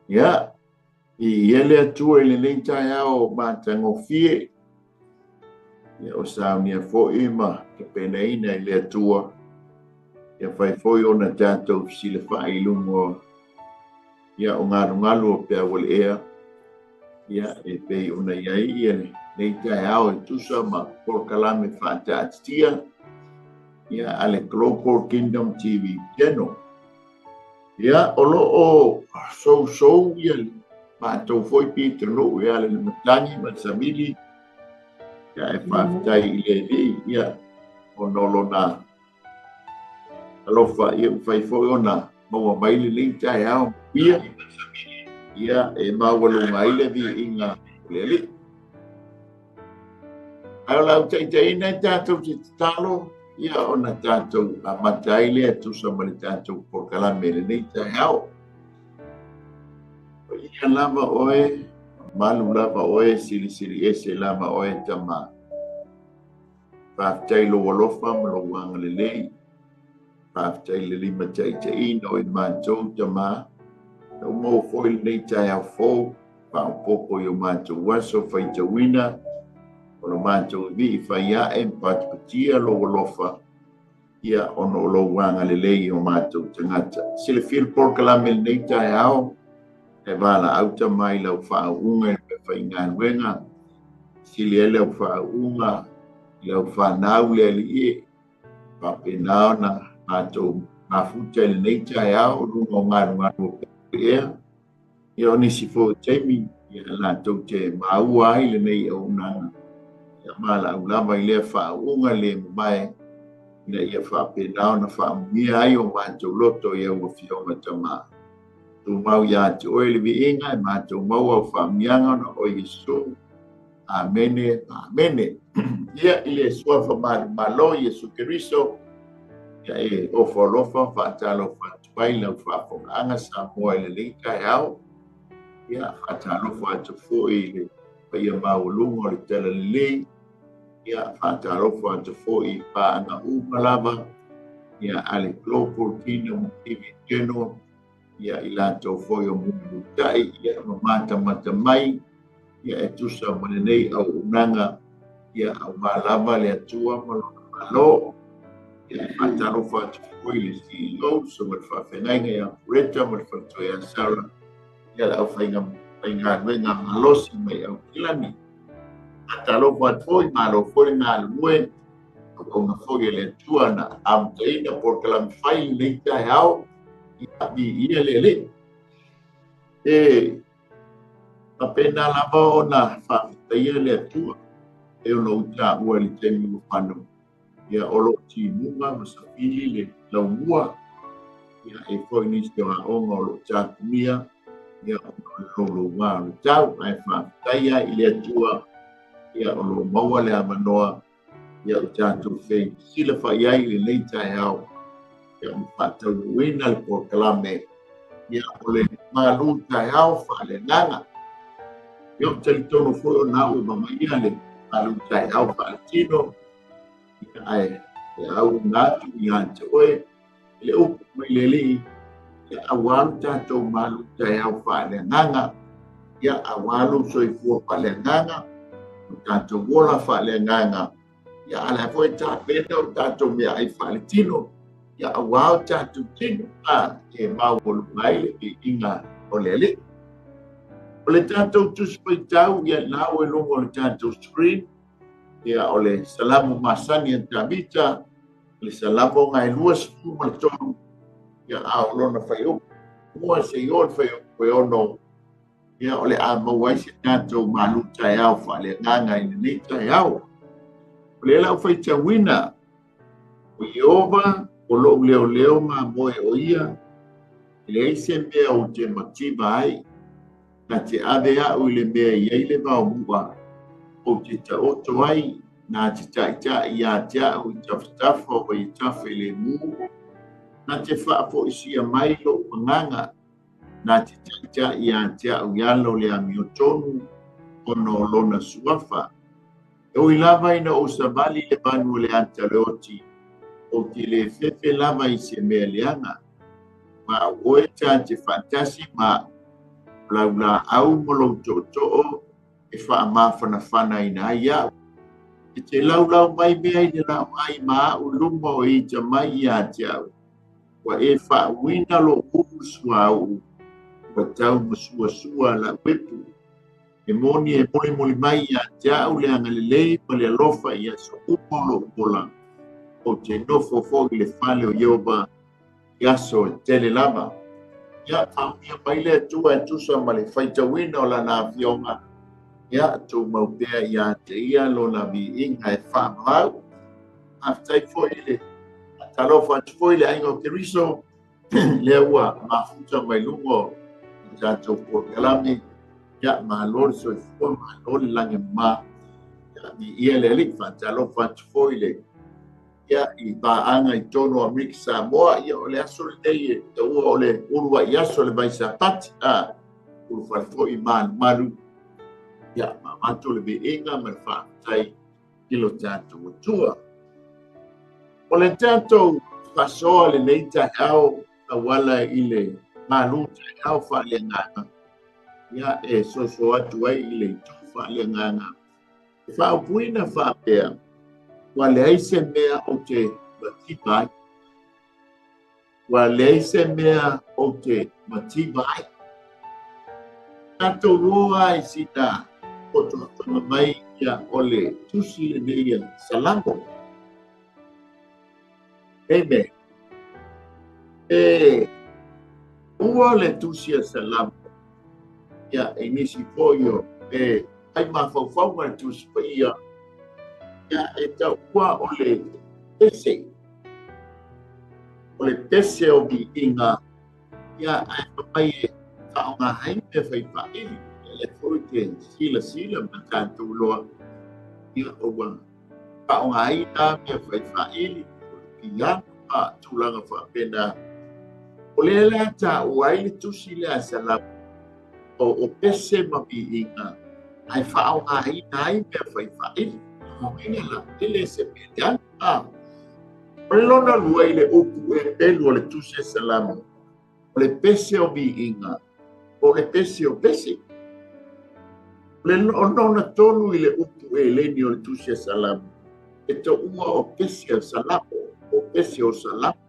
Ya, ele atua ele nem Taeao matangofie. Ya o saunia foi ma ke peneina ele atua. Ya fai foi ona tatou 𝚟𝚑𝚍𝚎𝚘 ya o ngalu o pea wale ea. Ya e pei ona iai ele nei Taeao e tusa ma porkalame 𝚘𝚙𝚎𝚘𝚑𝚡. Ya ale Global Kingdom TV channel. Ya olo o so ya matou foi Peter no ya le matangi masamili ya e whaftai ile ya onolona alofa ia fai foi ona maua maile le Taeao ia ia e mawalu maile vi inga lele ai lau taitaina tatou te talo ia ona tatou amatai le atusa ma le tatou porkalame le Taeao ia lava oe malu lava oe sili ese lava oe tama whaftai lo walofa ma lo wanga lelei whaftai le lima taitaina o i mātou tama na umau foi le Taeao fou whaopopo i o mātou waso whaitawina o lo mātou vi i whaia e mpatipatia lo walofa ia ono lo wanga lelei o mātou tangata sile fil porkalame le Taeao e wala auta mai lau whaunga e whainga wenga sili ele au whaunga lau whanau le ali papenao na mātou mafuta le Taeao rungo ngaru ea ia o nisi fo teimi ia lātou te maua ai le nei au nanga ia mala au lava i lea whaunga le mai ina ia whapenao na whaungia ai o mātou loto ia ua whionga tama tu mau ia te oe le vi inga e mātou mau au whaungianga na o Yesu amene amene ia ile suafa malo Yesu Keriso ia e ofolofa whaatalo whaatupai lau whaafonga sa moa i le Taeao ia whaatalo whaatufo i le paia maulunga o le tala lelei ia whaatalo whaatufo i paanga umalava ia ale Global Kingdom TV channel ia i lātou foi o mungu tai ia mamata mata mai ia e tusa manenei au unanga ia au malava le atua malo ia whaatalo whaatufo i le CEO so mat whawhengainga ia Reta mat whatoia Sarah ia au whainga wenga malosi mai au kilani atalo whaatufo i malo foi ngā lue o ngā foi le atua na amteina porkalame whai le Taeao ia lele e apena lava ona whawhitaia le atua e ono uta ua li temi o whanu ia olo ti munga masawili le laumua ia e foi nisi o aonga o lo tākumia ia ono lo wāru tau ai whawhitaia i le atua ia ono maua le amanoa ia o tātou whei sila whaiai le Taeao ia o whatau uina le porkalame ia o le Malu Taeao Faaleagaga ia o talitono foi o nau e mamaia le Malu Taeao Faaleagaga ia ai e au ngatu i ante oe le upu mai le li ia awalu tātou Malu Taeao Faaleagaga ia awalu soifua Faaleagaga o tātou wola Faaleagaga ia ala foi tāpena o tātou mea ai Faaleagaga ia awao tātou tino e maulu mai le inga o lele. O le tātou tusipai tau ia nao e longo o le tātou screen ia o le salamu masani an tamita le salamu ngai lua sifu maltonu ia aolona whai o mua se i ol whai o koe ono ia o le amawai se tātou Malu Taeao Faaleagaga i le Taeao. O le lau whai tawina o Iova o lo leo ma moe o ia le ise mea o te matima ai na te avea o le mea iei le vau mua o te taoto ai na te taita i a tea o i taftafa o i tafe le mu na te whaapo isi a mailo manganga na te taita i a tea o ialo le amiotonu o no lona suafa o i lava ina o savali le banu le anta leoti o te le fefe lava i se mea leanga ma oe te ante fantasi ma laula au molo to e fa ma fana ina ia e te laulau mai mea i rau ai ma u luma o i te mai ia te au wa e fa wina lo usua au wa tau masua la wetu e moni mai ia te au le anga lelei pa le alofa ia so upolo pola o te nofo fogi le fale o ioba iaso tele lava ia ia mai le tua e tusa ma le faitawina o la na fionga ia tu maupea ia te ia lo na vi inga e whamau aftai foile talofa foile aingo keriso le ua mafuta mai lungo jato por kalami ia ma lor so fo ma lor lange ma ia vi ia le lik fa talofa foile ia i ba anga i tono a mixa moa ia o le aso le dei te ua o le urua i aso le mai sa pati a urua fo i malu ia mamato le veinga ma le whaatai ilo tātou tua. O le tātou whasoa le nei Taeao a wala i le Malu Taeao Faaleagaga. Ia e soso atu ai i le tu Faaleagaga. E whaapuina whaapea, wa le aise mea o te matibai. Wa le aise mea o te matibai. Tātou roa i sita o tō mai ia ole tusi le neia salamo. Eme. Ua le tusi a salamo. Ia e nisi poio. Ai mawhauwhaunga le tusi pa ia. Ia e tau ua ole pese. Ole pese o bi inga. Ia ai papai e kaonga haime whai whaili. Le foi ke sila ma tātou loa ia o wanga. Kaonga aina mea whai whaili ki anga tūlanga whapena. O le lea tā uai le tusi lea salamu o pese ma bi inga. Ai whaonga aina ai mea whai whaili. O inga la ele se pele anga. O le lona lua i le upu e pelu o le tusi salamu. O le pese o bi inga. O le pese o pese. Le nona tonu i le upu e leni o le tusi salamu. E te ua o pesi o salamu. O pesi o salamu.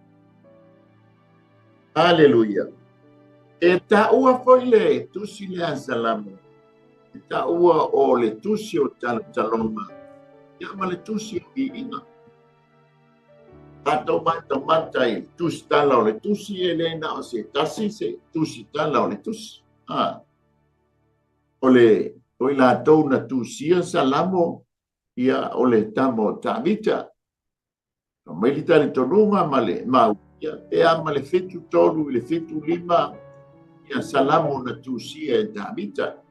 Haleluia. E ta ua foi le tusi le salamu. E ta ua o le tusi o talonga. Ia ma le tusi o i inga. Tato mata i tusi tala o le tusi e lena o se tasi se tusi tala o le tusi. O le o la tau na tusia salamo ia o le tamo tamita. Mai li tali tonunga male mau ia e ama le fetu tolu le fetu lima ia salamo na tusia e tamita.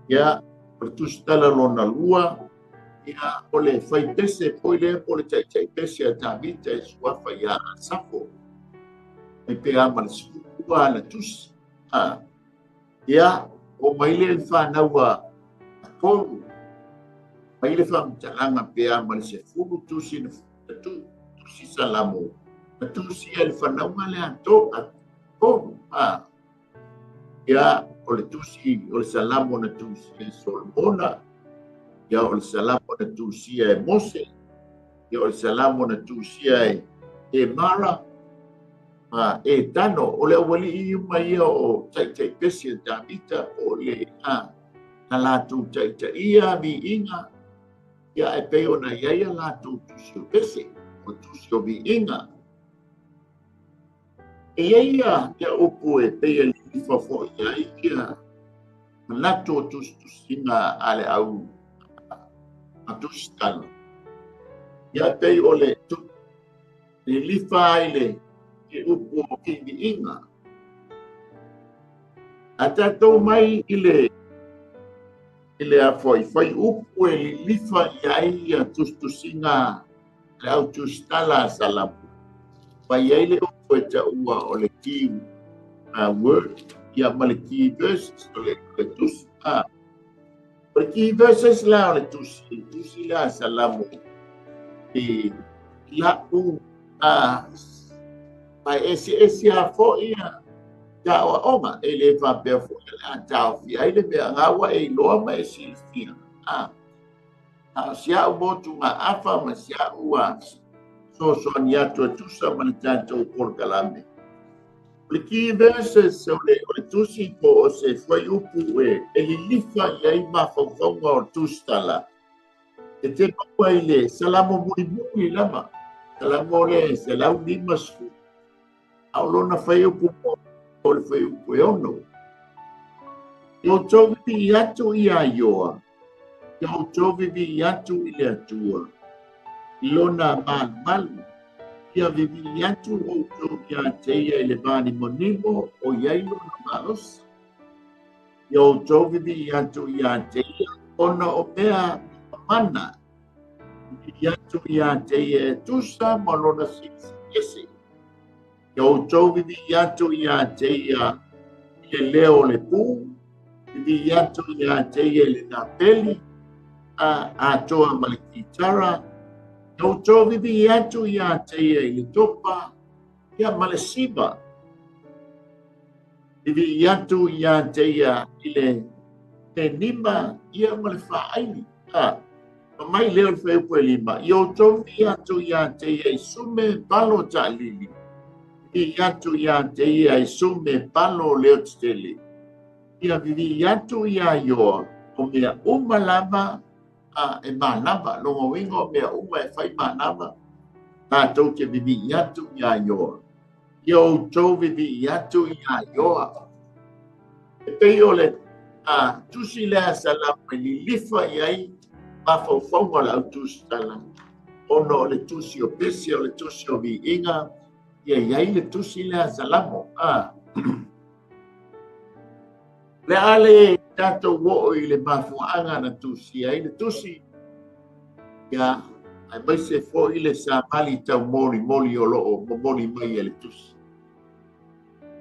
Ia o tusi tala lona lua ia o le fai pese poile o le tai pese a tamita e suafa ia a safo. E pe ama le sukua na tusi. Ia o maile le whanaua a kolu. Maile whamtalanga pea ma le se fulu tusi na tusi salamo. Na tusi e le whanaunga le ato a kolu. Ia o le tusi o le salamo na tusi e Solomona. Ia o le salamo na tusi e Mose. Ia o le salamo na tusi e Mara. E tano o le awali i mai o tai pesi tamita o le na latu tai ia vi inga ia e pe ona ia latu tusi pesi o tusi o vi inga e ia te opu e pe li fofo ia latu tusi na ale au tusi tano ia pe o le tu le lifa ile e upo ki vi inga. A tātou mai i le a fai upo e li lifa iai a tustusinga le au tustala salamu. Pai ai le upo e ta ua o le ki word ia ma le ki verses o le tusi. O le ki verses la o le tusi la salamu. E la u pai esi a fo ia Tawa onga ele fa pe fu a tau fi ai le be ngawa e loa mai si fi a sia o motu ma afa ma sia ua so nia tu sa ma tanto por kalame le ki verse so le tu si po se foi upu e li lifa ia ma fo o tu stala e te ko ile salamo muy muy lama salamo le salau ni masu aulona fai upu o le fai upu e ono yo chovi atu ia yoa yo chovi atu ile atua ilona malu ia vivi atu o ia teia ile bani monimo o ia ilona maos yo chovi atu ia teia ona o mea mana ia tu ia teia tusa malona sisi yo chovi atu ia teia le leo le pu vivi atu ia teia le na peli a toa malikitara yo chovi vivi atu ia teia le topa ia malesiba vivi atu ia teia ile te nima ia malefaaini mai leo fe po lima yo chovi atu ia teia sume palo talili vivi atu ia teia sume palo leo tele ia vivi atu ia yo o mea umalama e manama longo wingo mea uma e fai manama na tau ke vivi atu ia yo yo tau vivi atu ia yo e pei ole tusi lea salam li lifa iai ma faufaunga la tusi salam ono le tusi o pesi o le tusi o vi inga iai le tusi lea salamo le ale tato wo i le mafuanga na tusi ai le tusi ya ai mai se fo i le sa mali tau moli o lo moli mai le tusi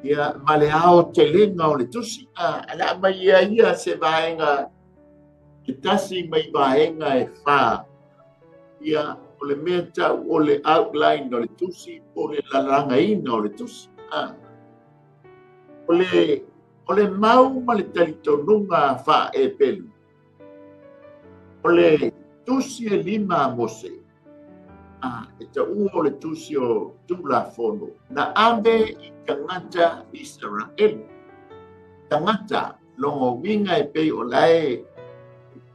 ya male ao te lenga o le tusi ala mai ia se vaenga i tasi mai vaenga e fa ya o le meta o le outline o le tusi o le lalanga ina o le tusi o le mau ma le talitonunga fa e pelu. O le tusi e lima mose. E ta ua o le tusi o tula fono. Na ave i tangata Israel. Tangata longo winga e pei o lae.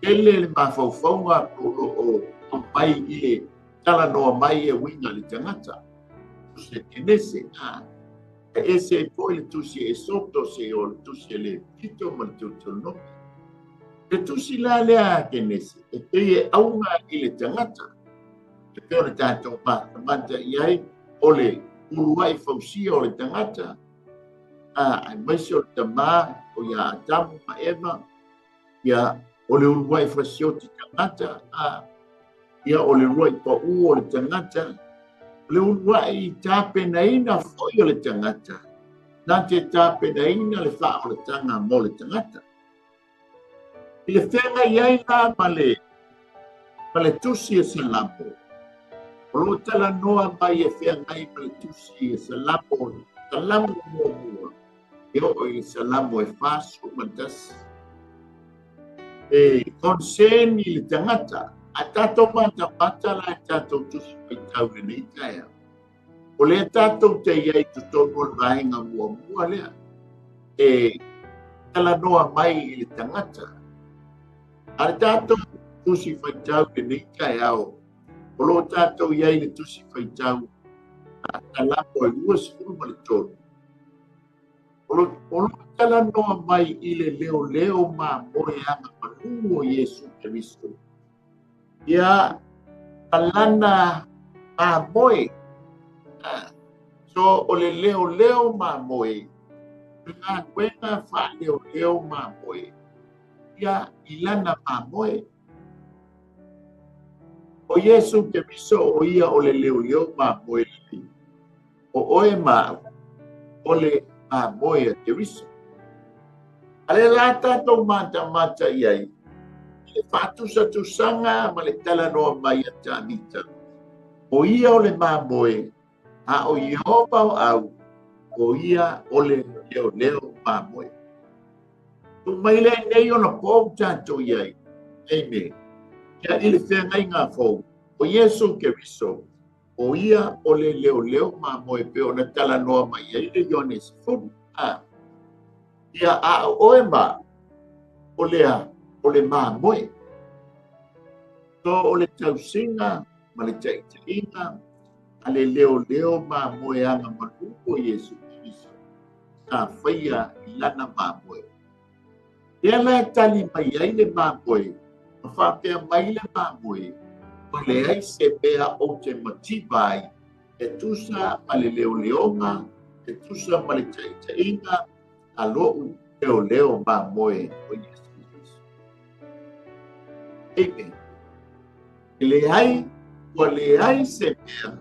Ele le mawhauwhaunga o mai i le tala noa mai e winga le tangata. Se tenese e se poi le tusi e sotto se o le tusi le pito ma le tuto no le tusi la lea che nese e pei aunga i le tangata e pei o le tato mata iai o le uruai fausia o le tangata ai maisi o le tama o ia atamu ma eva ia o le uruai fausio ti tangata ia o le uruai pa o le tangata le uruai tapenaina foi o le tangata. Nā te tapenaina le wha o le tanga mo le tangata. I le whenga iai nā ma le tusi e salamo. O lo tala noa mai e whenga i ma le tusi e salamo. Salamo mua. E o i salamo e whaso mantas. E konsen i le tangata. A tato mata la tato tusi pai tau le nei Taeao. O le tato te iai tu tono le vaenga mua lea. E tala noa mai i le tangata. A le tato tusi pai tau le nei Taeao. O lo tato iai le tusi pai tau. Talamo e lua sifuru ma le tono. O lo tala noa mai i le leo ma moe anga Malu o Yesu Keristo. Ia talana ma moe. So o le leo ma moe. Nga kuenga wha leo ma moe. Ia ilana ma moe. O Yesu Keristo o ia o le leo ma moe. O oe ma o le ma moe a Keristo. Ale lata to mata iai. Le fatu satu sanga ma le tala noa mai a tāmita. O ia o le mamoe, a o Yehova o au, o ia o le leo ma moe. Tu mai le nei ona po tanto iai. Amen. Ia ile te ngai ngā fau. O Yesu Keriso. O ia o le leo ma moe pe ona tala noa mai. Ia ile yone se funu. Ia a oe ma. O le ma moe. So o le tausinga. Ma le taʻitaʻiga. A le leo ma moe anga Malu o Yesu Keriso. Ka whaia I lana ma moe. Ia la tali mai ai le ma moe. Ma whapea mai le ma moe. O le ai se mea o te matiba ai. E tusa ma le leonga. E tusa ma le taʻitaʻiga. A lo'u leo ma moe o Yesu Keriso. Amen. O le ai se mea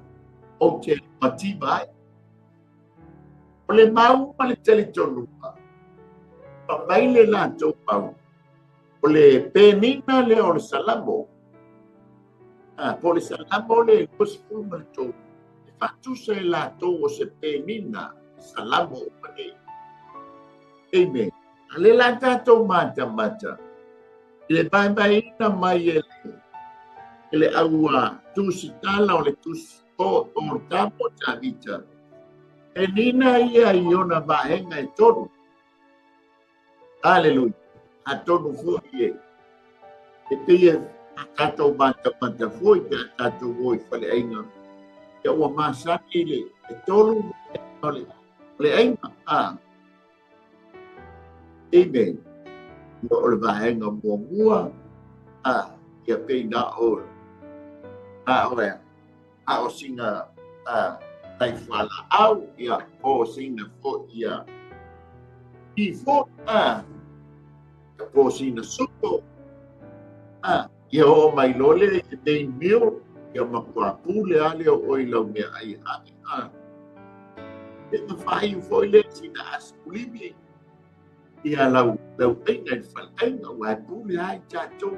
o te matiba ai. O le mau ma le teletonunga. Pa mai le lātou pau. O le penina le o le salamo. Po le salamo le kosifu ma le tau. E whatusa e lātou o se penina salamo ma le. Amen. A le lātou mata. I le ina mai e le aua tusitala o le tusito o le tapo tavita. E nina ia I ona vaenga e tonu. Hallelujah. A tonu fuhi e. E pia a tatou mata fuhi te a tatou voi whale ainga. E ua masaki le e tonu o le ainga. Amen. O le vaenga mua. Ia peina o. A o singa tai whala au ia o singa fo ia I fo po singa suko ia o mai lole I dei mil ia makua pule ale o lau mea ai e ka whai fo ile sina askulimi ia lau peina I whalainga wai pule ai tātou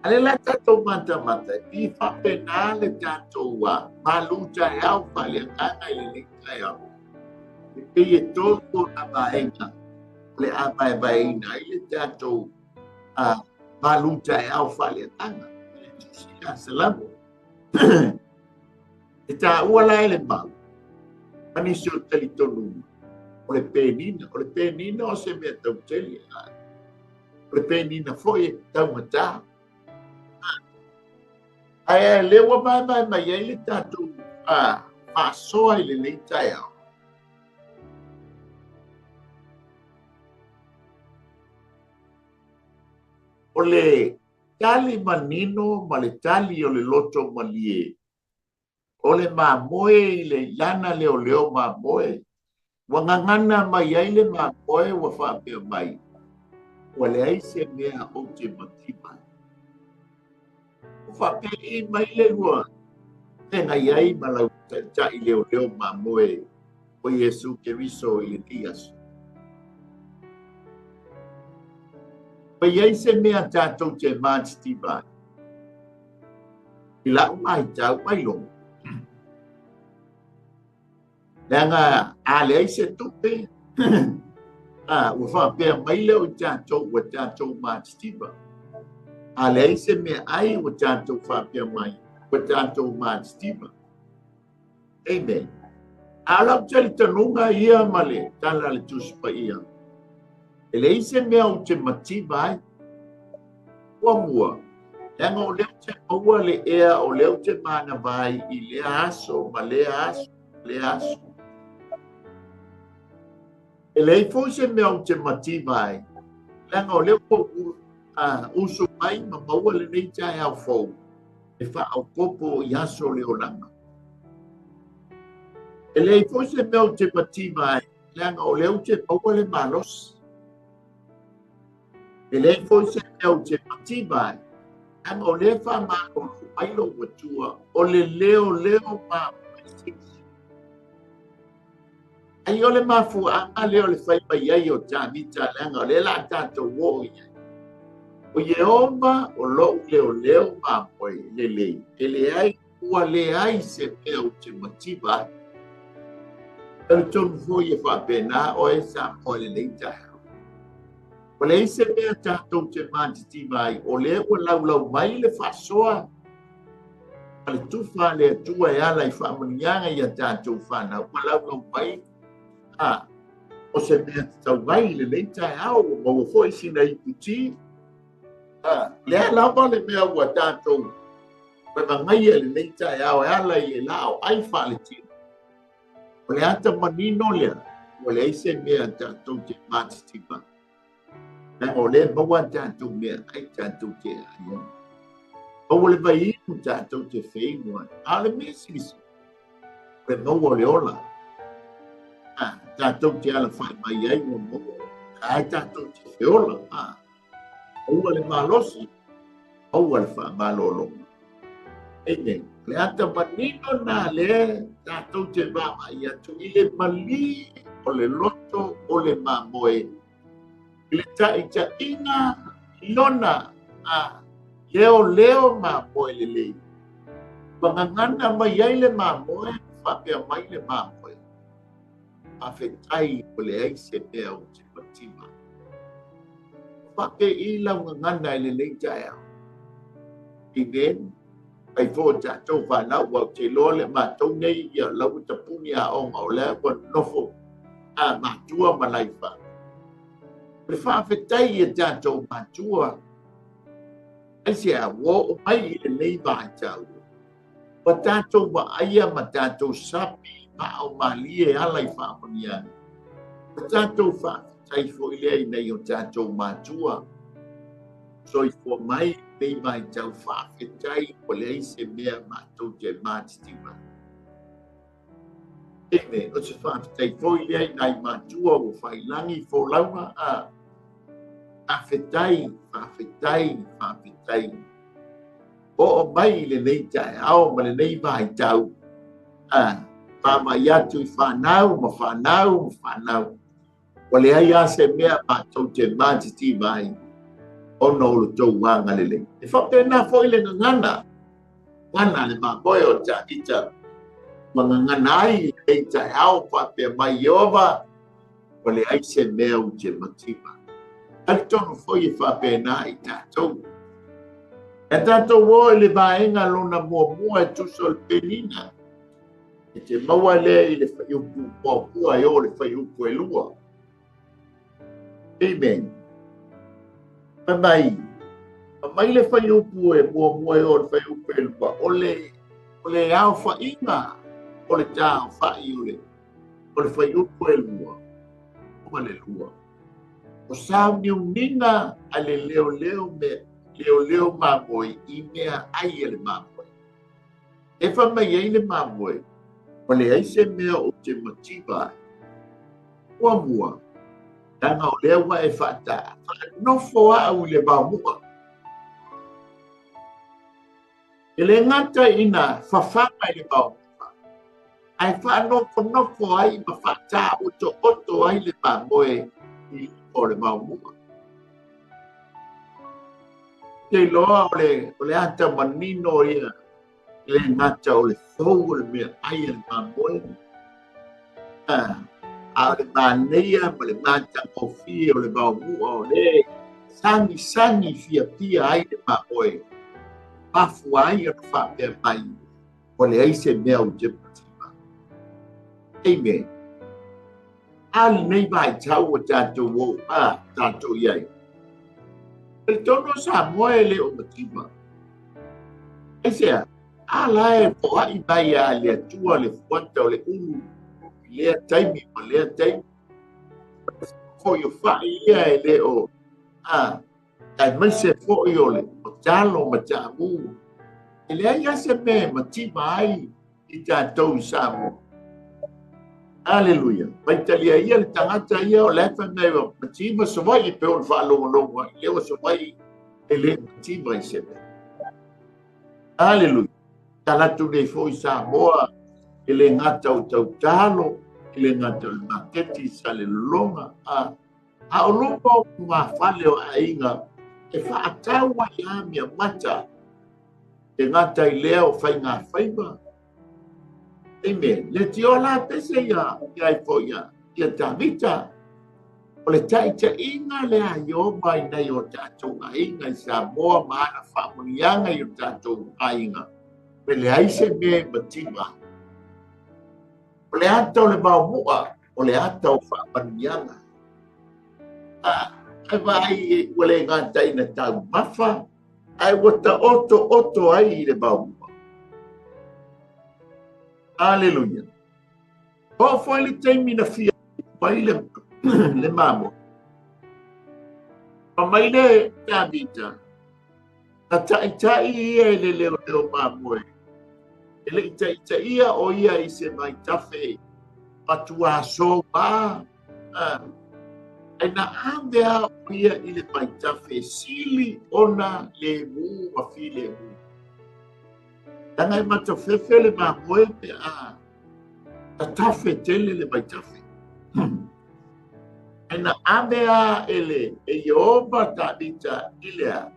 Ale la tatou mata I whapena le tatou Malu Taeao Faaleagaga I le Taeao. E pei e tōko na vaenga. Le avaevaina I le tatou Malu Taeao Faaleagaga. Le tusila salamo. E tā ua lai le mau. Manisi o tali tonu. O le penina o se mea tau teli. O le penina foi e tau mata. Ai lewa mai ai le tatou asoa I le Taeao. O le tali manino ma le tali o le loto malie. O le mamoe I le lana leo mamoe. Wangangana mai ai le mamoe wa whapea mai. Wa le ai se mea o te matiba. Whapei mai le lua. Tenga iai malau tai leo ma moe o Yesu Keriso I le tiasu. Pa iai se mea tātou te mātitiba. I lau mai tau mai long. Nanga ale ai se tupe. Ua whapea mai leo tātou mātitiba. Ale ai se mea ai o tātou whapea mai. O tātou mātitiba. Amen. Alau tali tanunga ia male. Tala le tuspa ia. Ele ai se mea o te matiba ai. Ua mua. Langa o leo te maua le ea o leo te mana vai I le aso ma le aso. Ele ai fo se mea o te matiba ai. Langa o leo po uso mai ma maua le nei tai au fau. E wha au popo I aso leo langa. E lei fo se mea o te matiba ai. Langa o leo te maua le malos. E lei fo se mea o te matiba ai. Langa o le wha mako mailo watua. O le leo ma ai o le mafu anga leo le whai mai ai o tāmita langa o le la tātou wo ia. O Yehova o lo leo ma poi lei. Ele ai ua le ai se mea o te matiba. Kalau John foi fa pena o esa o le leita. O le se mea tātou te mātiti mai, o le o lau mai le whasoa. Ale tuwha le atua e ala I whamanianga I a tātou whanau, o lau mai. O se mea tau mai le leita e au, o foi sina I puti. Le a lava le mea ua tātou. Pe mangai le leita e au, e ala I e lao, ai whale tino. O le ata manino lea, o le eise mea tātou te mātiti mai. O le maua tātou mea, ai tātou te aia. O le vai inu tātou te whenua, a le mea sisi. Le maua le ola. Tātou te ala whai mai ai o maua. Ai tātou te whiola. Oua le malosi. Oua le wha malolo. Ene, le ata manino nā le tātou te wāmai atu I le mali o le loto o le mamoe. Le taʻitaʻiga lona leo mamoe lelei. Magagana mai ai le mamoe, whapea mai le mamoe. Awhetai o le ai se mea o te patima. Whape I lau ngangana I lelei Taeao. Ingen, ai fō tātou whanau au te loa le mātou nei ia lau tapuni a onga o lea kwa nofo a mātua malaifa. Le whawhetai I tātou mātua. Ai se a wō o mai I le nei vātau. Wa tātou wa aia ma tātou sapi ma au malie alai whamania. Wa tātou whawhetai fo I lea I nei o tātou mātua. So I fo mai nei vātau whawhetai o lea I se mea mātou te mātitima. Ene, o se whawhetai fo I lea I nei mātua o whailangi fo launga Whawhetai. O mai le nei Taeao ma le nei vāitau. Whamai atu I whanau. O le ai a se mea mātou te mātiti mai. O no lo tau wanga le lei. E whapena fo I le ngana. Ngana le mamoe o tāita. Mga ngana ai le Taeao whapea mai Iova. O le ai se mea o te matima. Ai tono foi e whapena I tātou. E tātou o le vaenga lona mua e tuso le penina. E te maua le I le whaiupu pua e o le whaiupu e lua. Amen. Mai le whaiupu e mua e o le whaiupu e lua. O le au whainga. O le tāo whai o le whaiupu e lua. O le lua. O sao niuninga a le leo mamoe I mea ai le mamoe. E whamai ai le mamoe, o le ai se mea o te mativa. Ua mua, tanga o lea wa e whata, whanofo au le maumua. E le ngata ina whawhanga le maumua. Ai whanofo ai ma whata oto ai le mamoe I o le maumua. Te loa o le ata manino ia, le ngata o le fau o le mea ai le mamoe. A le maneia, ma le mata kofi o le maumua o le sangi fia ai le mamoe. Pafu ai o le whapea mai, o le aise mea o te patima. Amen. Ali nei vai tau o tātou o, tātou iai. E tono sa moe le o matima. E sea, ala e po ai mai a le atua le fuanta o le ulu. Lea taimi o lea taimi. Ko yo whai ia e le o. Tai mai se fo i o le o talo ma tāmu. E lea ia se me matima ai I tātou I sa mo. Aleluia. Vai talia ia le tangata ia o lefa nei o matima so vai I pe o whaalonga. Leo so vai e le matima I se me. Aleluia. Talatu nei fo I sa moa e le ngata o tau talo, e le ngata o le maketi sa le longa. A o longa o ma whale o ainga e whaataua I amia mata e ngata I lea o whai ngā whaiba. Amen. Le tiola pese ya foya ya tabita. Ole tai inga le ayo mai na yo tato inga sa moa mana famunianga yo tato inga. Pele aise me matima. Ole ato le bau mua. Ole ato famunianga. Ai vai ole ngata ina tau mafa. Ai wata oto ai le bau mua. Hallelujah. O foi le teimi na fia. Pai le mamo. Mai le tabita. Na tai ia le leo mamo e. Ele tai ia o ia i se mai tafe. Patua so ba. E na amea o ia i le mai tafe sili ona le mu ma fi le mu. Tanga i mata fefe le mamo e pe a. Ta tafe tele le mai tafe. Ena amea ele e Yehova tabita ilea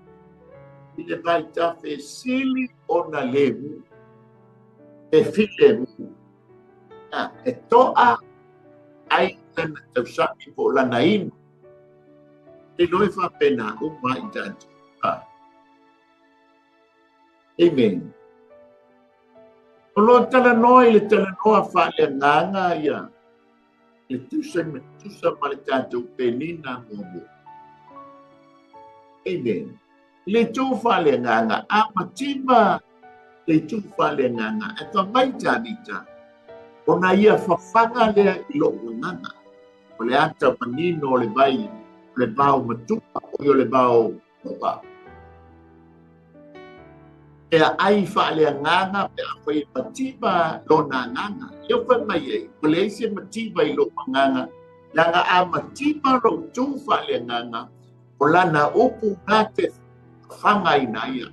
ile vai tafe sili ona lemu e filemu e toa ai tana tausaki po lana inu e noi fa pena uma i tanto. Amen. Olo tala noi le tala noa Faaleagaga ia le tusa male tātou penina momo. Amen. Le tū Faaleagaga a matima le tū Faaleagaga e ka mai tāmita. Ona ia whawhanga lea i lo nganga. O le ata manino o le vai, o le bao matupa o le bao mopa. Ea ai Faaleagaga pe a whai matima lo nā nganga. Eo whai mai e, o le eise matima i lo nganga. Langa a matima lo tū Faaleagaga o lana upu ngā te whanga i na ia.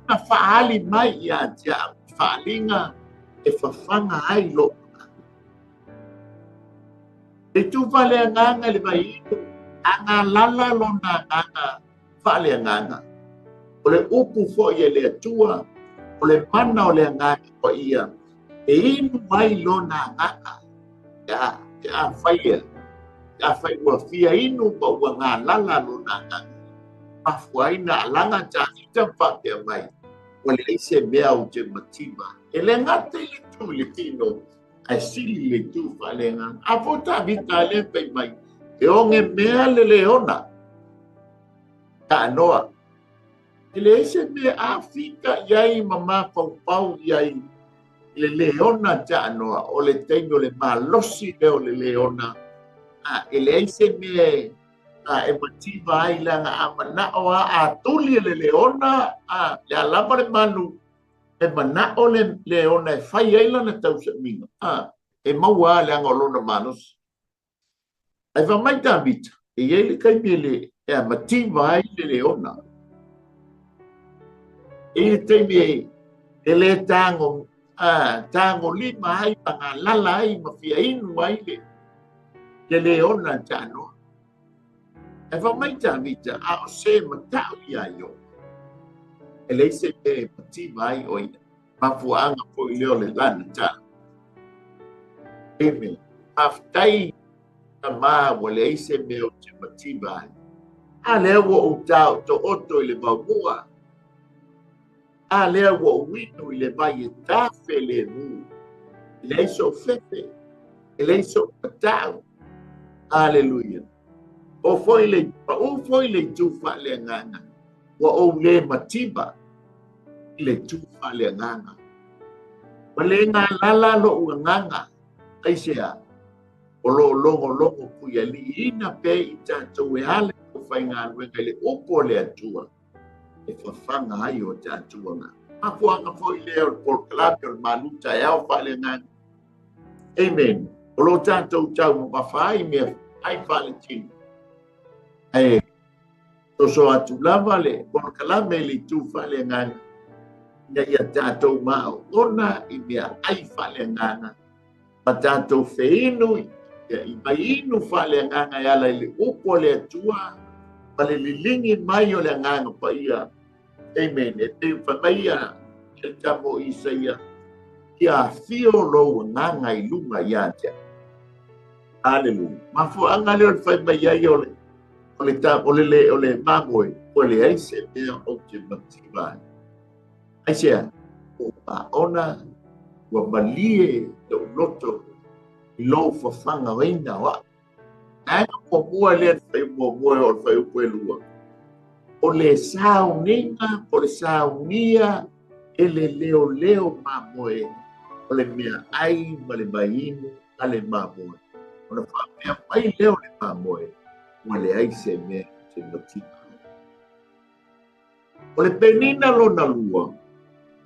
Na whaali mai ia tia whaalinga e whawhanga ai lo. E tū Faaleagaga le mai ino, a ngā lala lo nā nganga Faaleagaga. O le upu fo ia le atua, o le mana o le nganga o ia. E inu mai lo nā nganga. Ya whaia. Ya whai ua fia inu pa ua ngā lala lo nā nganga. Afuai na alanga tāhita whakea mai. O le eise mea o te matima. E le ngate le tū le tino. Ai sili le tū Faaleagaga. A fota vita le pei mai. E onge mea le leona. Ka anoa. E le eise mea a fika iai mama pau iai. Le leona ta anoa. O le teino le malosi leo le leona. E le eise mea e mativa ai langa a manao a tuli le leona le alama le Malu e manao le leona e whai ai lana tausa minga e maua le angolona manus ai va mai tāmita e iei le kaimele e a mativa ai le leona e le teime e le tango lima ai panga lala ai mawhia inu ai le leona tānoa. E wha mai tāmita a o se matau i aio. E leise me pati mai o ina. Mafuanga po i leo le lana tā. Amen. Haftai na maa wa leise me o te pati mai. A lea wa o tau to oto i le maumua. A lea wa o winu i le mai e tāwhe le mu. E leise o fefe. E leise o patau. Hallelujah. O foi le tū Faaleagaga. Wa o le matiba i le tū Faaleagaga. Wa le ngā lala lo ua nganga. Kaisea. O lo longo kuia li ina pe i tātou e ale o whai ngā ruenga le upo le atua. E whawhanga ai o tātua ngā. Mafuanga foi leo por kalabi o Malu Taeao Faaleagaga. Amen. O lo tātou tau mawhai mea ai Faaleagaga. E so atu lava le por kalame le tū Faaleagaga. Ia ia tātou mao ona i mea ai Faaleagaga. Ma tātou whiinu i mai inu Faaleagaga e ala i le upo le atua. Ma le lilingi mai o le nganga pa ia. Amen. E te whamaia e tamo Isaia. ia fio lo nganga I lunga ia te. Hallelujah. Mafuanga leo fai mai ai ole ta ole mamoe ole ai se mea o te matiwa. Ai sea o ona wa malie do loto lo fa fanga wenda wa. Ai ko mua le fai mo o fai o lua. Ole sauninga ole saunia ele leo mamoe ole mea ai male bainu ale mamoe. Ona whapea mai leo le mamoe, wale ai se mea te matika. O le penina lo na lua,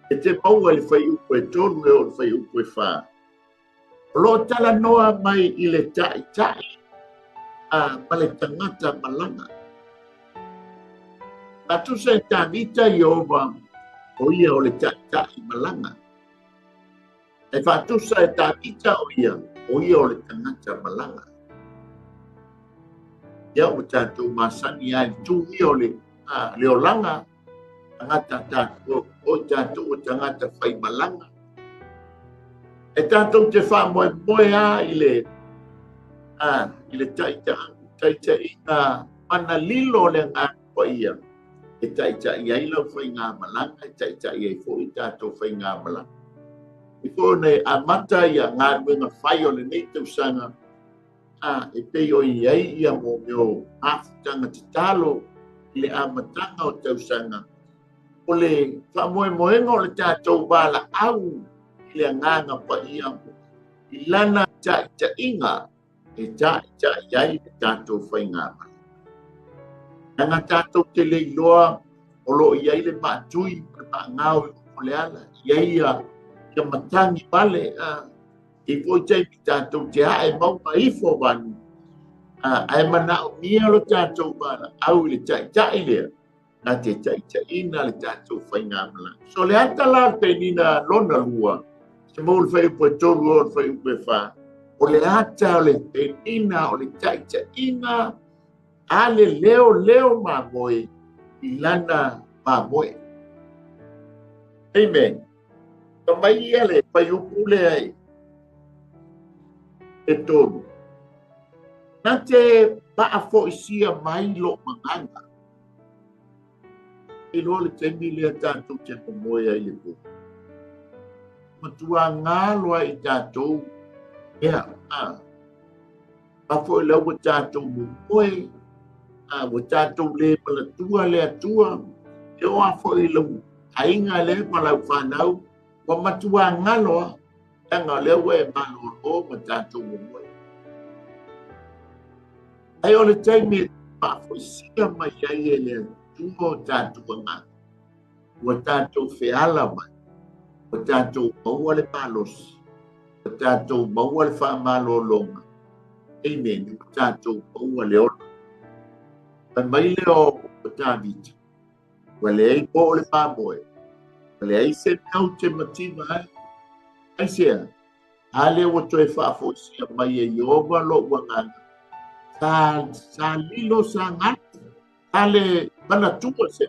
e te maua le whai upo e tonu e o le whai upo e wha. O lo tala noa mai I le tai, ma le tangata malanga. Na tu se tangita I ova, o ia o le tai malanga. E wha tu se tangita o ia o le tangata malanga. Ia o tātou masani ai tūhi o le leolanga tangata tātou o tātou o tangata whai malanga. E tātou te wha moe I le taita I ngā mana lilo le ngā kua ia. E taita I ai lau whai ngā malanga, e taita I ai fo I tātou whai ngā malanga. I fo nei amata ia ngā ruenga whai o le nei tausanga. E te o I ai ia mo meo hafutanga te talo I le amatanga o tausanga. O le whamoemoenga o le tātou wala au I le nganga pa ia mo. I lana ta inga e ta iai le tātou whaingama. Nanga tātou te leiloa o lo iai le mātui, le maangau o le ala. Iai ia matangi pale I fo tai pi tātou te hae mau maifo wanu. Ai mana o mia lo tātou mana au le tai lea. Nā te tai ina le tātou whaingamala. So le ata la penina lona lua. Se mou le whai upo e tolu o le whai upo e wha. O le ata o le penina o le tai ina. A le leo mamoe I lana mamoe. Amen. Ka mai ia le whai upo le ai. E tonu. Nā te paafo isia mai lo manganga. I lo le temi lea tātou te pomoe ai le po. Matua ngā loa I tātou. Ea, pafo I lau wa tātou pomoe. Wa tātou le palatua le atua. E o afo I lau hainga le palau whanau. Wa matua ngā loa. Anga lewa e malo o ma tātou pomoe. Ai o le taimi pafo isia mai ai e le tuo tātou ngā. Wa tātou feala mai. Wa tātou maua le palos. Wa tātou maua le whaamalo longa. Amen. Wa tātou maua le ono. Ai mai leo o tāvita. Wa le ei po le pamoe. Wa le ei se nau te matima ai. Ai sea. Ale wa toe whaafo isia mai e Yehova lo wanganga. Sa lilo sa ngata. Ale mana tua se.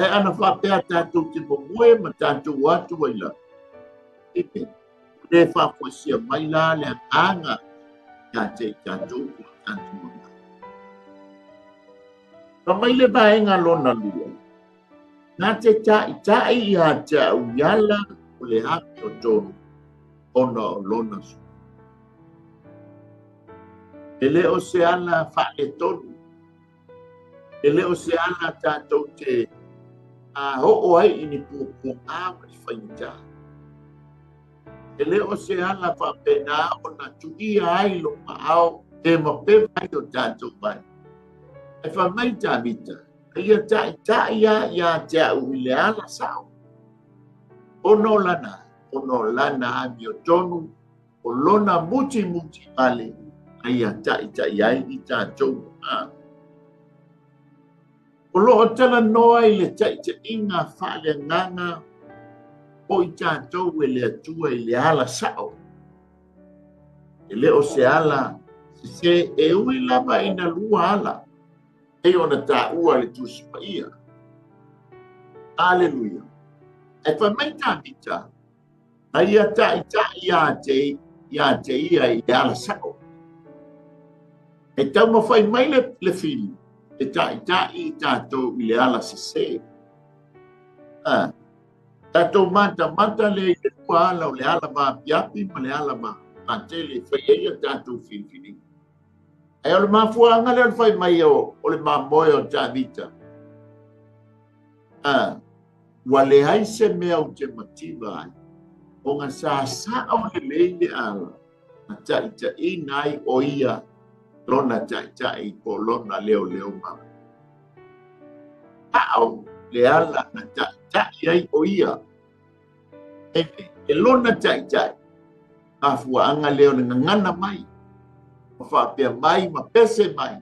E ana whapea tātou te pomoe ma tātou atu waila. Epe. Le whaposia mai la le anga. Ka te tātou tātou wanga. Ka mai le baenga lona lua. Nā te tai I a te au yala o le hapi o tonu. Ona o lona su. Ele o se ala whae tonu. Ele o se ala tātou te ho'o ai ini pupo awa I whainta. Ele o se ala whapena o na tuia ai lo maao te mapewa ai o tātou mai. E whamai tāmita. Ia tai ia te au I le ala sao. Ono lana ami o tonu. O lona muti male. Ia tai ai I tātou. O loo tala noa I le tai inga Faaleagaga o I tātou e le atua I le ala sao. E le o se ala se e ui lava ina lua ala. E ona tā ua le tusipaia. Aleluia. e fa mai ta vita ai ata ita ia te ia ala sako e tau mo fai mai le fili e ta i tato i le ala se tato mata le kua ala o le ala ma piapi ma le ala ma tele fai ia tato fili e o le mafuanga le fai mai o le mamoe o ta vita wa le ai se mea o te mativa ai o ngā sa o le leile ala na ta i nai o ia lona ta i po lona leo ma au le ala na ta i ai o ia e lona ta a fuanga leo na ngana mai ma whapea mai ma pese mai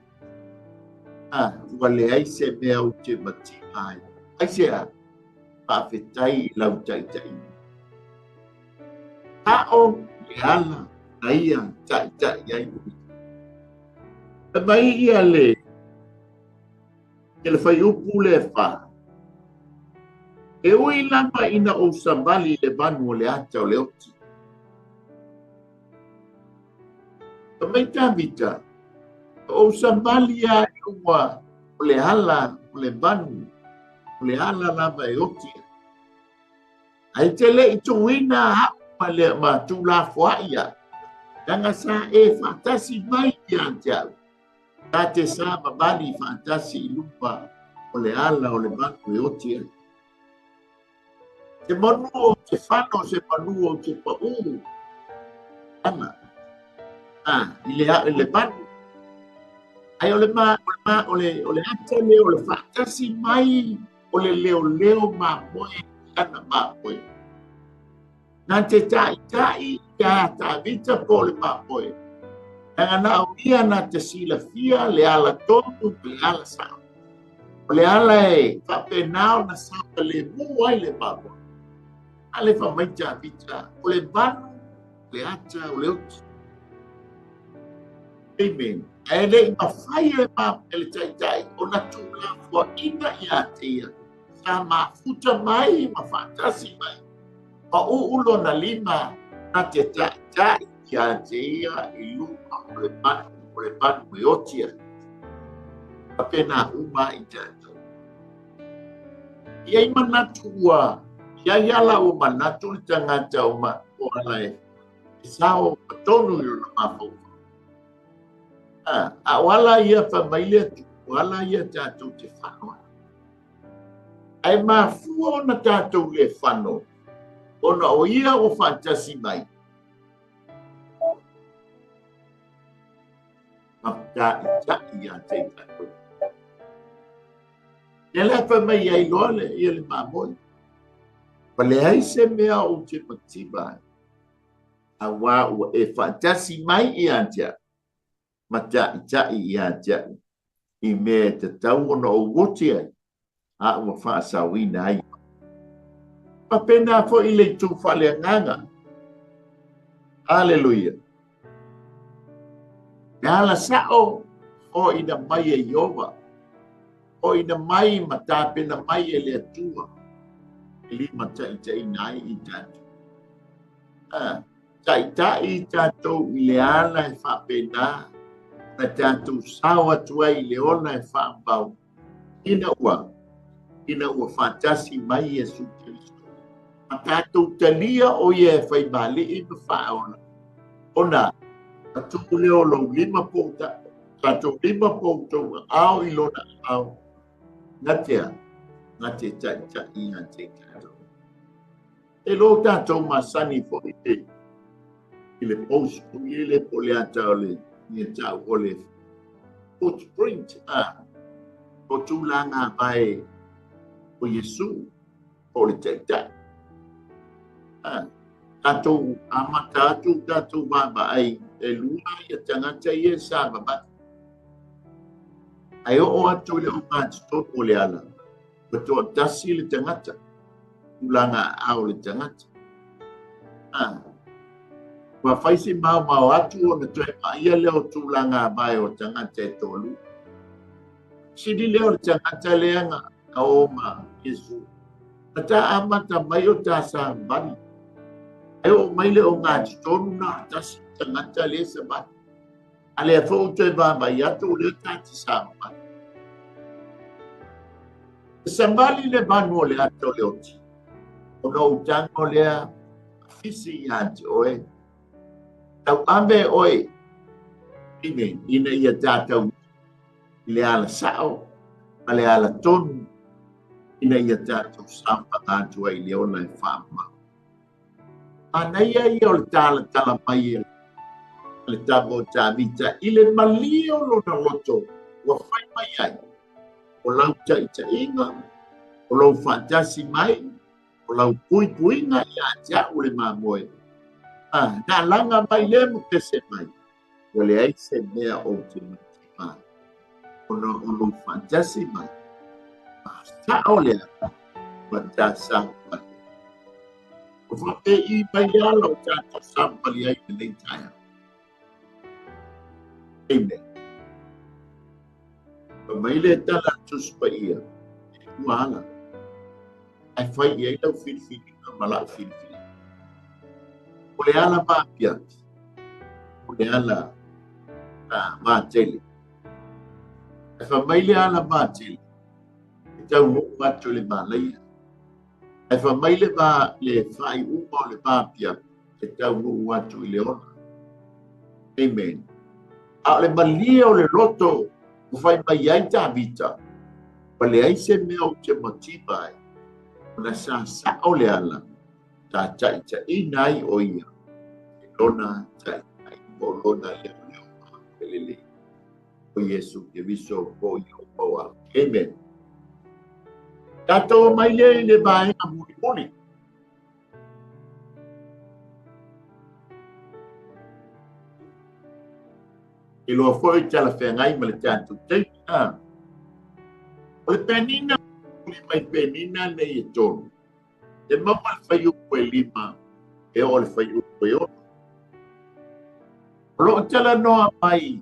wa le ai se mea o te mativa ai ai se a whawhetai lau ta Taeao le ala na ia ta iai e mai ia le fai upu le wha e ui lama ina o sambali le banu o le ata o le oti e mai ta vita o sambali a ua o le ala o le banu o le ala lama e oti ai te le i tuina hau ma le ma tu la foaia danga sa e fantasi mai ia tiau ta te sa babali fantasi lupa o le ala o le banku e oti te manu o te whano se manu o te pau ana i le banku ai o le ata le o le fantasi mai o le leo ma moe ana ma moe na te tai ia ta vita po le mapoe. Nga na o ia na te sila fia le ala tontu le ala sa. O le ala e whapenao na sa le muai le mapoe. Ale wha mai ta vita o le banu, le ata, o le uti. Amen. E le i mawhai le mapoe le tai o na tūla fua ina ia te ia. Sa mafuta mai, mawhatasi mai. Pa ulo na lima na te tai kia te ia i lupa o le panu e otia. Pa pena uma i tato. Ia i manatua, ia iala o manatu i tangata o ala e sao patonu i o na mafau. A wala ia whamaile atu, wala ia tato te whanua. Ai mafua o na tato le whanua. Ona o ia o fantasi mai. Maka ia te tato. Nela pa mai ai loa le ia le mamoi. Pa le ai se mea o te matiba. A wā ua e fantasi mai i antia. Mata i antia. I mea te tau ona o woti ai. A ua whaasawina ai. Pa pena fo i le tu Faaleagaga. Hallelujah. Ala sao o ina mai e Iova. O ina mai mata pena mai e le atua. Ili mata i nai i tatu. Tai tatu i le ala e wha pena. Na tatu sawa tua i le ona e wha ambau. Ina ua fantasi mai e suke. Tato talia o ye fai mali i me whaona. Ona, tato leo lo lima pouta, tato lima pouta au i lona au. Ngatea tai i nga te kato. E lo tato masani fo i le post, i le poliata o le, ni tau o le footprint, o tūlanga vai o Yesu, o le tai. Tatou amata atu tatou baba ai e lua ia tangata ia sa baba ai o atu le o mātou o le ala o to tasi le tangata ulanga au le tangata wa faisi mau atu o na toe ia le o tūlanga mai o tangata e tolu sidi le o tangata leanga ka o ma Yesu Ata amata mai o tasa bani. Ayo mai le o ngā tonu na tasi tangata le se bani. Ale a fo te ba mai atu le tati sa bani. Sambali le banu le ato le oti. Ono utango le a fisi yanti oe. Tau ambe oe. Ine, ina ia tātou le ala sao, ale ala tonu, ina ia tātou samba ngātua i leona e whaama. Ana ia o le tala mai le tamo tāmita, i le malio lona loto, wa whai mai ai, o lau taʻitaʻiga, o lau whaatasi mai, o lau puipuinga i a tia le mamoe. Nā langa mai le mo kese mai, o le ai se mea o te mati mai. Ono fantasi mai. Sa o lea, fantasa mai. O whake I mai ala o tātou sampali ai te nei taia. Amen. O mai le tala tuspa ia, uala. Ai whai I ai lau whiriwhiri, mala whiriwhiri. O le ala māpiati, o le ala mātele. E whamaile ala mātele, e tau nuku atu le māleia. E whamaile le whai uma o le māpia, e tau nuku atu I le ona. Amen. A le malia o le loto, o whai mai ai tā vita, pa le aise mea o te matiba ai, o na sa o le ala, tā taita I nai o ia, e lona taita I o lona leo leo, pelele. O Yesu ke viso po I o poa. Amen. Tato mai le vai a muli. E lo foi tala whengai ma le tātou teina. O le penina, mai penina nei e tonu. E mama le whai upo e lima, e o le whai upo e ono. O lo tala noa mai,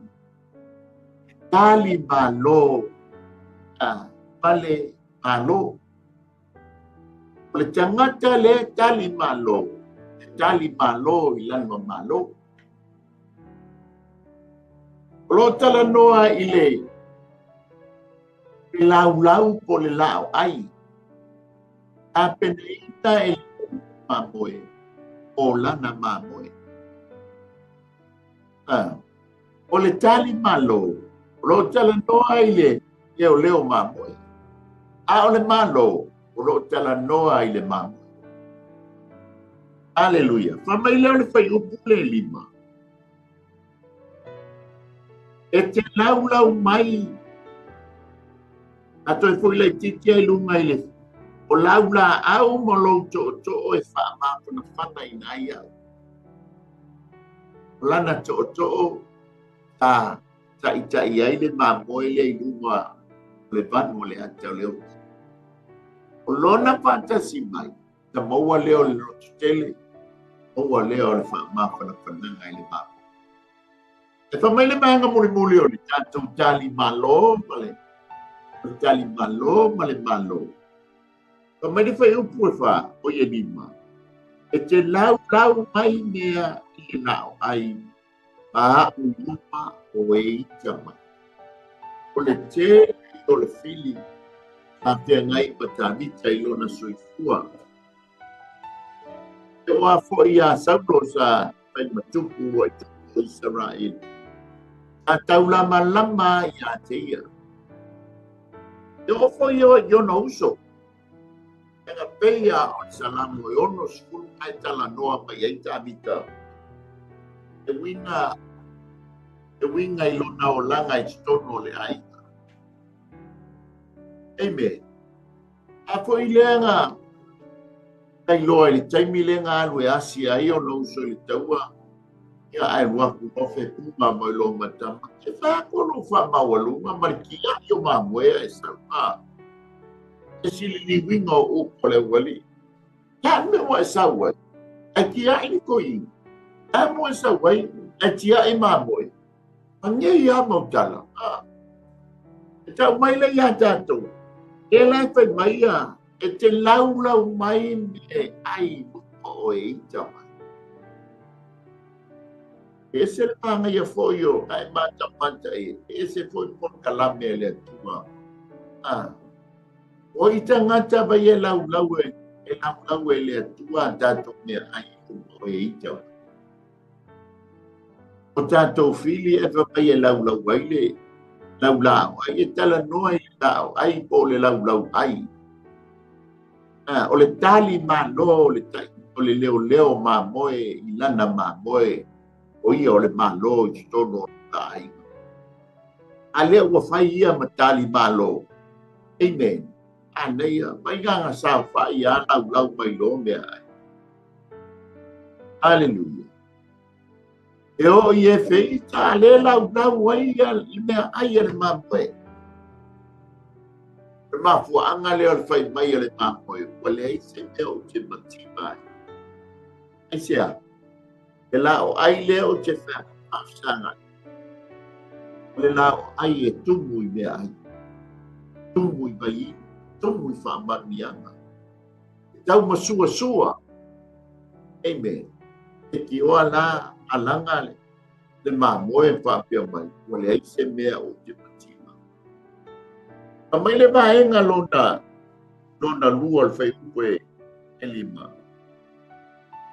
tali malo, pale malo. O le tangata le tali malo I langa malo. O lo tala noa I le lau po le lao ai. A peneita e mamoe, o lana mamoe. O le tali malo, o lo tala noa I le leo mamoe. A o le malo, o lo tala noa I le mamoe. Aleluia. Whamai leo le whai upu le lima. E te lau mai. A toi fwoi le titi ai lunga I le. O lau au mo lo to e whaamāpuna whana I nai au. O lana to ta itai ai le mamoe le I lunga le vanu le atau leo. O lona fantasi mai. Ta maua leo le rotu tele. Maua leo le whaamāpuna whananga I le mamoe. E whamai le maanga muli o le tātou tali malo male. Tali malo male malo. Whamai le whai upu e wha o ye nima. E te lau mai mea I le nao ai. A uluma o e tamai. O le te o le fili. A te ngai patamita I lona soifua. Te oa fo ia saulo sa whai matupu o Israel. A tau lama ia te ia. Te ofo i ono uso. E nga peia o salamu I ono skulu mai tala noa mai ai tamita. E winga I lona o langa I tono le ai. Amen. A fo I leanga kai loa I le taimi leanga alu e asi ai ono uso I le taua. Ia ai waku ofe puma mo I lo matama. E whakono whamawalunga marikia I o mamoea e sawa. E sili ni winga o ukole wali. Ka me mo e sawa. E kia I ko I. E mo e sawa. E tia I mamoe. Ange ia mo tala. E tau mai le ia tato. E lai whai mai ia. e te lau mai me ai o e tama. E se le panga ia foio ai mata e se foi por kalame le tua. O i tangata ba ia lau e le tua tato me ai o e tama. O tato fili e va ia lau ai le lau ai e tala noa i lau ai po le lau ai. O le tali malo le tai o le leo moe i lana moe o ia o le malo i tono tai a le ua fai ia ma tali malo amen a neia mai ganga sa fai ia lau mai lo mea ai hallelujah e o ie fei ta le lau ai ia mea ai le moe ma fu anga le al fai mai le moe o le ai se te o te matima ai se a e la o ai le o te fa afsanga le la o ai e tumu i mea ai tumu i vai tumu i fa mamianga tau masua amen e ki o ala alanga le moe fa pia mai o le ai se mea o te matima a mai le vaenga lona lua al fai ue e lima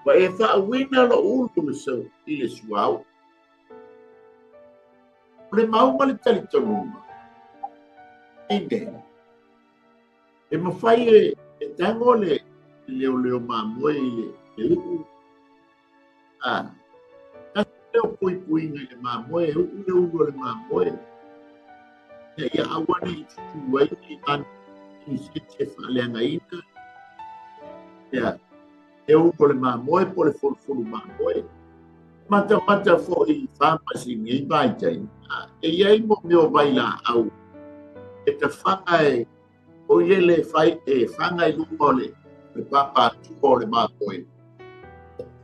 wa e fa wina lo ulu le so i le suau le mau ma le tali tonuma amen e mawhai e tango le leo mamoe le uku ka leo pui ngai le mamoe uku le mamoe e ia awane i tutu ai i an i se Faaleagaga ia e uku le mamoe po le folufolu mamoe mata fo i whamasi ngai vaitai e iai mo meo vai la au e te whanga e o iele fai e whanga i lumole le papa tuko le mamoe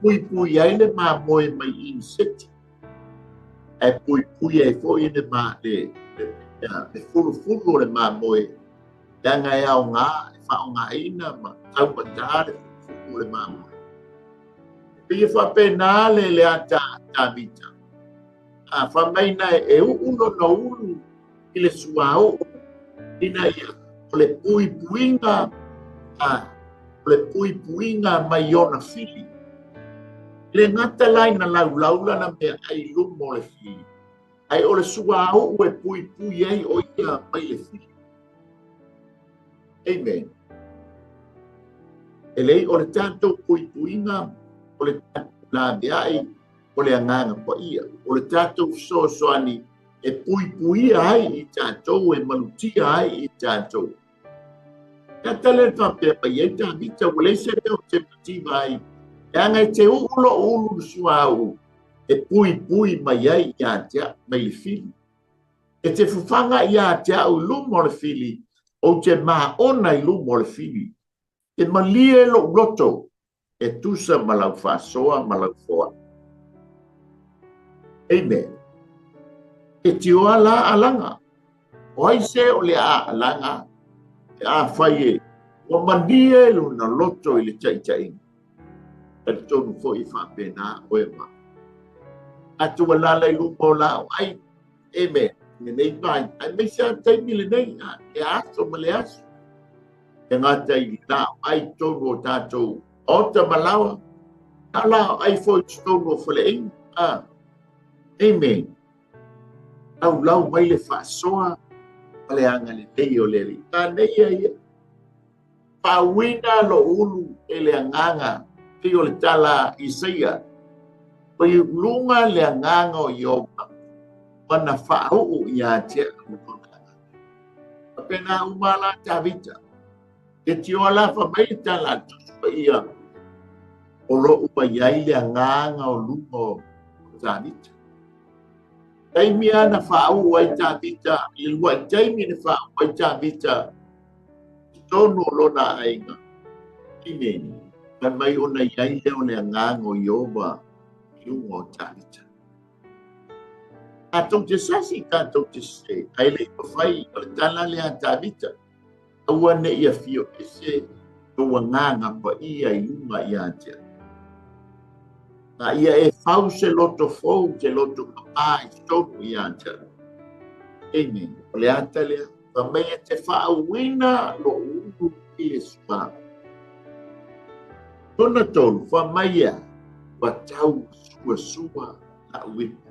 pui ai le mamoe mai inseti e pui e fo i le le fulu le mamoe danga e au ngā e whao ngā ina ma tau patare fulu le mamoe pia fa pena le ata tabita a fa mai na e uno no ulu i le suao ina ia le puinga le puinga mai ona fili le ngata lai na lau na me ai lumo le fili ai o le suao e pui ai o ia mai le fili amen elei o le tanto puinga o le la biai o le anganga po ia o le tatou soani e pui ai i tatou e malutia ai i tatou kata le fape pa ia tamita o le se o te pativa ai e anga te ulu suau e pui mai ai ia tia mai le fili e te fufanga ia tia o lumo le fili o te maona i lumo le fili e malie loto e tusa malau fasoa malau foa amen e tio ala alanga o ai se o le alanga e a fai e o manie lo na loto i le chai e tonu fo i fa pena o e ma atu ala lai lupo la o ai amen ne nei vai ai me sa tai mile nei e aso male aso e ngata i la ai tonu o tatou o te malawa ala ai foi tonu o fale amen lau mai le fasoa Faaleagaga le tei o le ri ka nei ia pawina lo ulu e le anganga ki o le tala Isaia pai lunga le anganga o Ioba mana fa'u ia tia pena umala tavita e tiola fa mai tala ia o lo upa iai le anganga o lumo tavita taimi ana fa'u ai tavita i lua taimi na fa'u ai tavita tono lona ainga ineni ka mai ona iai leo le anganga o Ioba i lungo tavita a tau te sasi ka tau te se ai le fai o le tala le tavita aua ne ia fio e se tua nganga pa ia I lunga ia tia. Na ia e fau se loto fou, se loto kapai, stonu ia tia. Amen. Le ata lea, pa mea te whaawina lo uru I Esua. Tona tolu, wha maia, wa tau sua na uipu.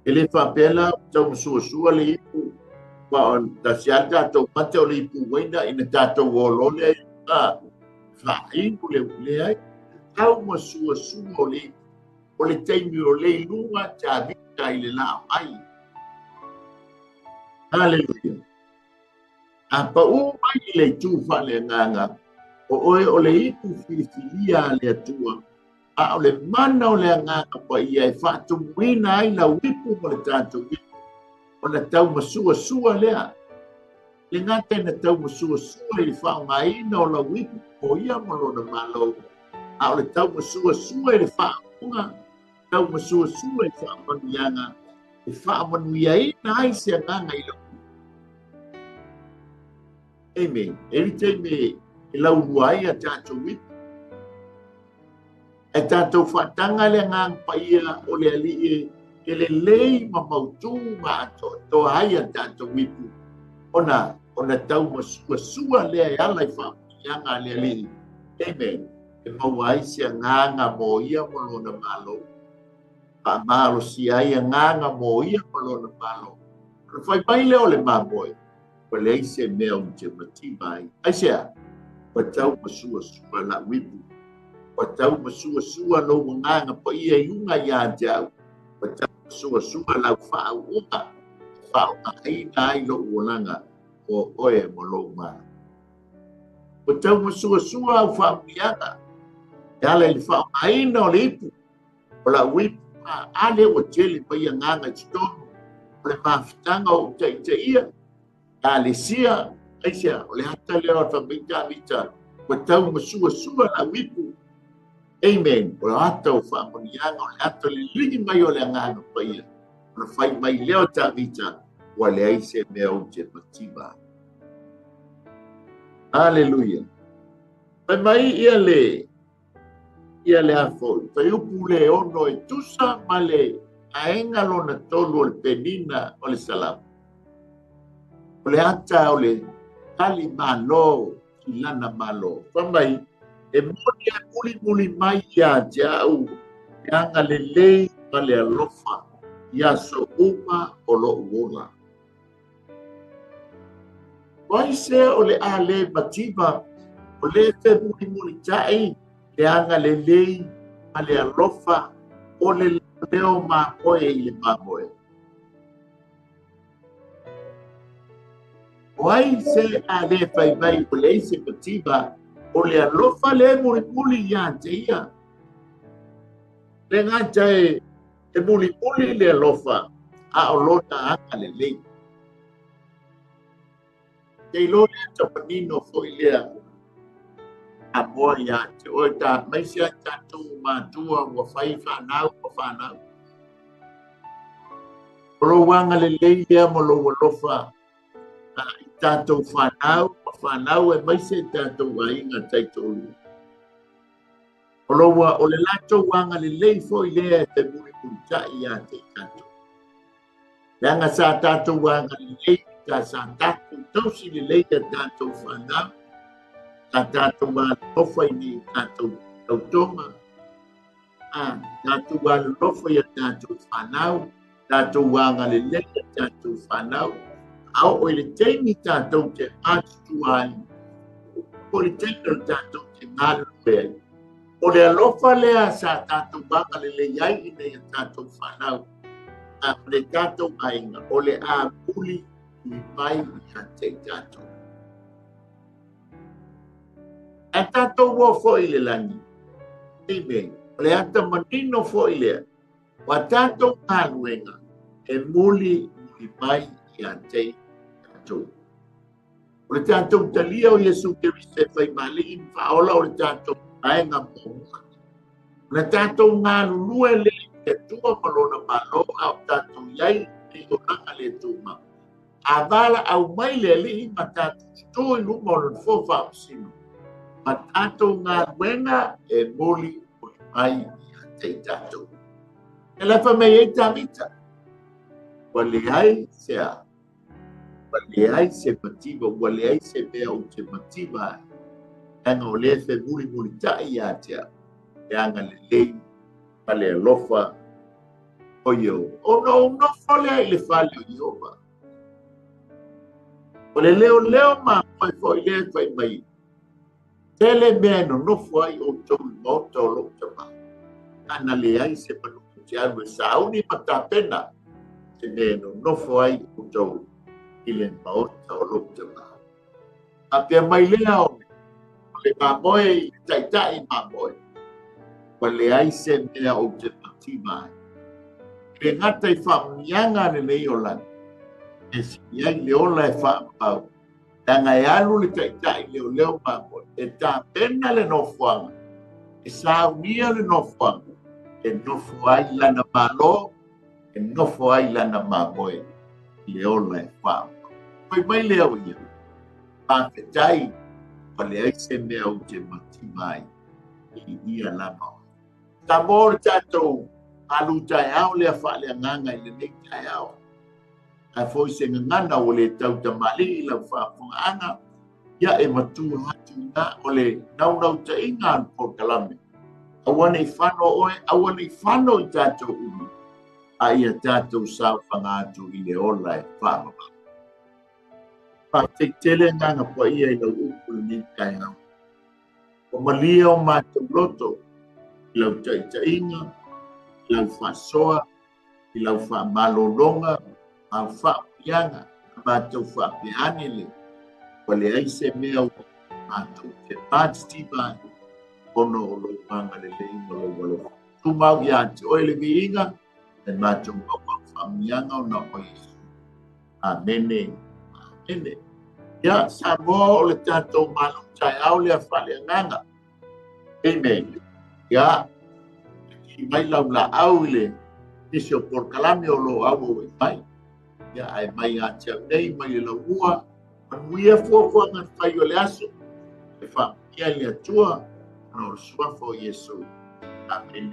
Ele whapela, tau sua le ipu, wa on tasiata tau mate o le ipu waina ina tātou wolole whaingu le ai, tau sua o le ipu, o le teimi o le ilunga tā vita I le lao ai. Hallelujah. A pa o mai le tu Faaleagaga, o oe o le ipu filifilia le atua, a o le mana o le agaga pa ia e whaatumuina ai na wipu mo le tātou wipu, o na tau sua lea. Le ngata na tau sua I whaongaina o la wipu o ia mo lo na malo, a o le tau sua I le whaonga, tau sua I whaamanuianga, e whaamanuiaina ai se agaga I lo. Amen. Every me lau ruai a tātou wipu. E tātou whatanga le ngang paia o le alie ke le lei ma mautu ma ato to hai a tātou wipu. Ona tau sua lea e ala I whaamianga le alie. Amen. E mauai se a nganga mo ia mo lona malo. Pa malo si ai a nganga mo ia mo lona malo. Whai mai leo le mamoi. Wa le se mea un te matibai. Aisea, wa tau sua la wipu. Wa tau sua no nganga pa ia iunga ia jau. Wa tau sua la whaunga. Whaunga haina ai lo uolanga o oe mo lo maa. Wa tau sua au whaamianga. E ala ili whaunga haina o le ipu. O la wipu. Ale o tele pa ia nganga titono. O le mawhitanga o te ia. Alesia, aisia, o le hata leo ta vita, wa tau sua la wipu. Amen. O le hata o whaamonianga, o le hata le ligi mai o le angano pa ia. O le whai mai leo ta vita, wa le aise mea o te matiba. Hallelujah. Pai mai ia le afo. Tai upu le ono e tusa ma le aenga lona tolu o le penina o le salam. O le ata o le tali malo, ki lana malo. Whamai, e muli mai ia jau, e anga le lei ma le alofa, ia so uma o lo uola. Wai se o le ale matiba, o le te muli tai, e anga le lei ma le alofa, o le leo ma oe I le mamoe. Wai se a le fai mai o le se matiba o le alofa le muli ia te ia. Le ngata e muli le alofa a o lona anga le lei. Te lo le tapanino foi lea a moa ia te o ta mai se a tatu matua wa fai whanau o whanau. Oro wanga le lei lea mo lo alofa tātou whanau e mai se tātou wainga taitolu. O loa o le lato wanga le lei foi lea te mui tai ia te tātou. Leanga sa tātou wanga le lei ka sa tātou tausi le lei ka tātou whanau. Ka tātou wanga lofa ni tātou tautonga. Tātou wanga lofa ia tātou whanau. Tātou wanga le lei ka tātou whanau. Au o le teimi tātou te atu ai, o le teimi tātou te ngalu ai. O le alofa lea sa tātou baka le iai ina ia tātou whanau. A le tātou ainga, o le a puli I mai ia te tātou. A tātou wo fo I le langi. Amen. O le ata manino fo I lea. Wa tātou ngaluenga, e muli mai ia te tātou. O le tātou talia o Yesu Kiriste whai mali I whaola o le tātou aenga mōnga. O le tātou ngā lulue le te tua malona malo au tātou iai I o ranga le tuma. A wala au mai le li ma tātou tu lu mo fo fa sino matato ngā wenga e moli mai te tato. E la fa me e tamita. Wale ai sea. Wale ai se mativa, wale ai se mea o te mativa. Anga o le fe muli tai a tea. E anga le lei, pale alofa. O yo. O no fale ai le fale o Iova. O le leo ma foi le fai mai. Tele mea no fai o tau moto o lo tama. Ana le ai se panu te alu sauni matapena. Te mea no fai o tau ile maota o lo tama. A pia mai lea o le mamoe, tai mamoe. Wa le ai se mea o te matima. Le ngata I whaamianga le nei o lan. E si ai le ola e whaamau. Tanga e alu le tai leo mamoe. E tā pena le nofuanga. E saunia le nofuanga. E nofo ai lana malo. E nofo ai lana mamoe. Le ola e whaamau. Koi mai leo ia. Pāwhetai. Pa le ai se mea o te matimai. I ia lana. Ta mōre tātou. Malu Taeao le Faaleagaga I le nei Taeao. A foi se ngana o le tau tamali I la whaafunganga. Ia e matu hatu nga o le nau ta inga po kalame. Awane I whano oe, awane I whano I tātou umi. A ia tātou sao whangātu I le ola e whaamama. Pa te tele nganga po ia I lau upu le nei Taeao. O malia o mātou loto. I lau ta inga. I lau whasoa, I lau whaamalolonga, a whaapianga, a mātou whaapianele. Wa le ai se mea o mātou te pātiti mai, ono o lo panga le inga lo walo. Tu mau I ate oe le vi inga, e mātou mau whaamianga o na o Yesu. Amene, amene. Ia, sa moa o le tātou Malu Taeao le Faaleagaga. Amen. Ia, I mai lau la au le isi o porkalame o lo au o mai. Ia ai mai a tia nei mai le lau ua. Manuia fua ngan whai o le aso. E wha ia le atua. Ano o suafo Yesu. Amen.